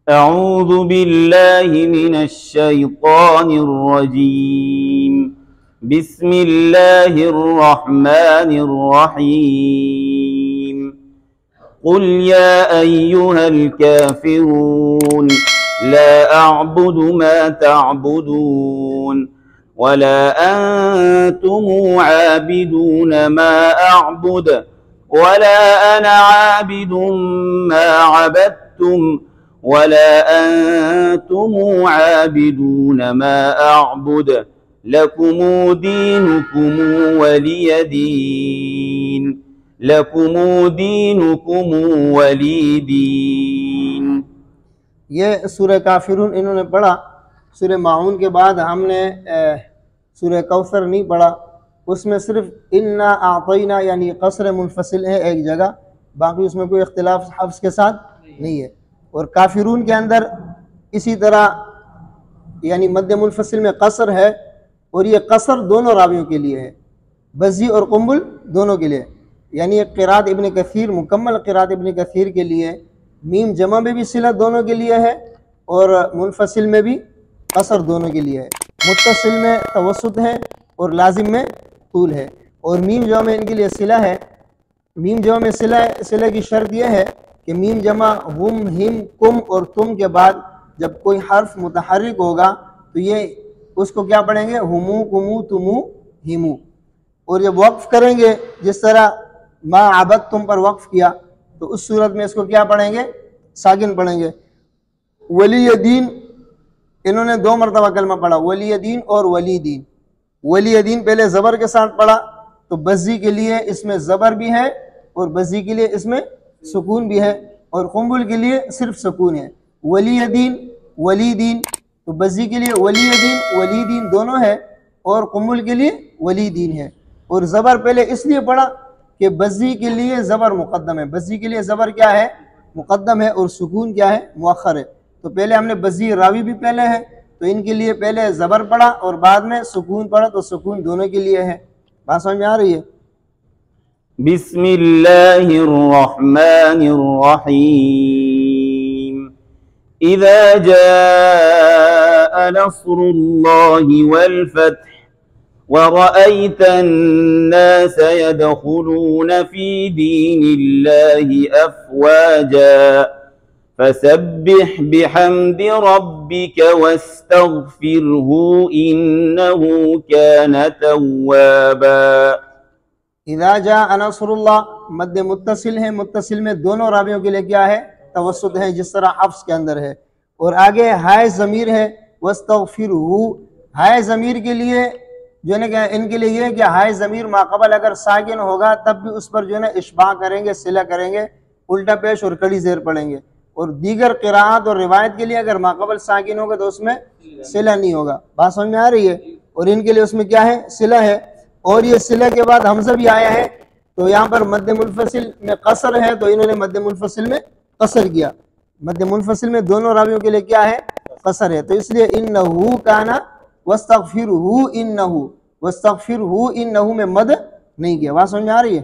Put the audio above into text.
أعوذ بالله من الشيطان الرجيم بسم الله الرحمن الرحيم قل يا أيها الكافرون لا أعبد ما تعبدون ولا أنتم عابدون ما أعبد ولا أنا عابد ما عبدتم ولا أنتم عابدون ما أعبد لكم دينكم ولي دين لكم دينكم ولي دين۔ یہ سورہ کافرون انہوں نے پڑھا۔ سورہ معون کے بعد ہم نے سورہ کوثر نہیں پڑھا، اس میں صرف انا اعطینا یعنی قصر منفصل ہے ایک جگہ، باقی اس میں کوئی اختلاف حفظ کے ساتھ نہیں ہے۔ اور کافرون کے اندر اسی طرح یعنی مد منفصل میں قصر ہے، اور یہ قصر دونوں راویوں کے لیے ہے، بزی اور قنبل دونوں کے لیے، یعنی قرات ابن کثیر مکمل قرات ابن کثیر کے لیے میم جمع میں بھی صلہ دونوں کے لیے ہے، اور منفصل میں بھی قصر دونوں کے لیے ہے، متصل میں توسط ہے اور لازم میں طول ہے۔ اور میم جمع میں ان کے لیے صلہ ہے۔ میم جمع میں صلہ کی شرط یہ ہے کہ میم جمع ہم ہم کم اور تم کے بعد جب کوئی حرف متحرک ہوگا تو یہ اس کو کیا پڑھیں گے؟ ہمو کمو تمو ہمو۔ اور جب وقف کریں گے جس طرح ما عبد تم پر وقف کیا تو اس صورت میں اس کو کیا پڑھیں گے؟ ساکن پڑھیں گے۔ ولی دین انہوں نے 2 مرتبہ کلمہ پڑھا، ولی دین اور ولی دین۔ ولی دین پہلے زبر کے ساتھ پڑھا تو بزی کے لیے اس میں زبر بھی ہے اور بزی کے لیے اس میں سکون بھی ہے، اور قنبل کے لیے صرف سکون ہے۔ ولی دین ولی دین تو بزی کے لیے ولی دین دونوں ہے، اور قنبل کے لیے ولی دین ہے۔ اور زبر پہلے اس لیے پڑھا کہ بزی کے لیے زبر مقدم ہے، بزی کے لیے زبر کیا ہے؟ مقدم ہے، اور سکون کیا ہے؟ مؤخر ہے۔ تو پہلے ہم نے بزی راوی بھی پہلے ہے تو ان کے لیے پہلے زبر پڑھا اور بعد میں سکون پڑھا، تو سکون دونوں کے لیے ہے۔ بات سمجھ میں آ رہی ہے؟ بسم الله الرحمن الرحيم إذا جاء نصر الله والفتح ورأيت الناس يدخلون في دين الله أفواجا فسبح بحمد ربك واستغفره إنه كان توابا۔ اذا جاء نصر اللہ مد متصل ہے، متصل میں دونوں راویوں کے لیے کیا ہے؟ توسط ہے، جس طرح حفظ کے اندر ہے۔ اور آگے ہائے ضمیر ہے، واستغفرہ ہائے ضمیر کے لیے جو ہے نا ان کے لیے یہ ہے کہ ہائے ضمیر ماقبل اگر ساکن ہوگا تب بھی اس پر جو ہے نا اشباع کریں گے، صلہ کریں گے، الٹا پیش اور کڑی زیر پڑھیں گے۔ اور دیگر قراءات اور روایت کے لیے اگر ماقبل ساکن ہوگا تو اس میں صلہ نہیں ہوگا۔ بات سمجھ میں آ رہی ہے؟ اور ان کے لیے اس میں کیا ہے؟ صلہ ہے۔ اور یہ صلہ کے بعد حمزہ بھی آیا ہے تو یہاں پر مد منفصل میں قصر ہے تو انہوں نے مد منفصل میں قصر کیا۔ مد منفصل میں دونوں راویوں کے لیے کیا ہے؟ قصر ہے، تو اس لیے انہو کانا واستغفرہ انہو، واستغفرہ انہو میں مد نہیں کیا۔ بات سمجھ میں آ رہی ہے؟